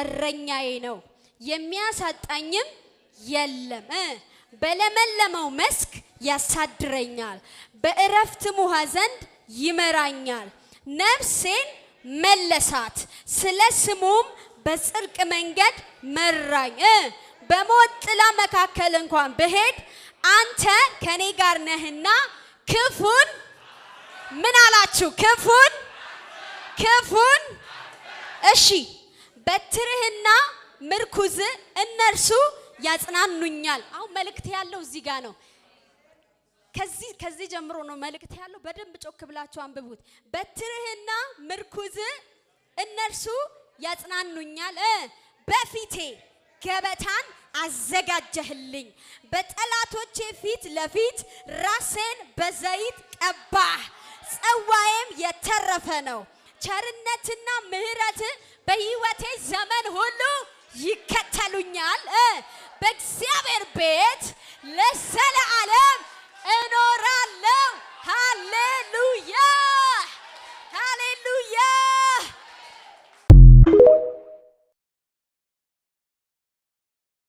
እረኛዬ ነው የሚያሳጣኝም የለም በለመለመው መስክ ያሳድረኛል በእረፍትም ውኃ ዘንድ ይመራኛል ነፍሴን መለሳት ስለ ስሙም በጽድቅ መንገድ መራኝ በሞት ጥላ መካከል እንኳን ብሄድ አንተ ከኔ ጋር ነህና ክፉን ምን አላችሁ ክፉን እሺ በትርህና ምርኩዝ እነርሱ ያጽናኑኛል አሁን መልእክት ያለው እዚህ ጋር ነው ከዚህ ጀምሮ ነው መልእክት ያለው በደንብ ጮክ ብላችሁ አንብቡት በትርህና ምርኩዝ እነርሱ ያጽናኑኛል በፊቴ ገበታን አዘጋጀህልኝ በጠላቶቼ ፊት ለፊት ራሴን በዘይት ቀባህ ጸዋዬም የተረፈ ነው ቸርነትና ምህረት በህይወቴ ዘመን ሁሉ ይከተሉኛል በእግዚአብሔር ቤት ለዘለዓለም እኖራለሁ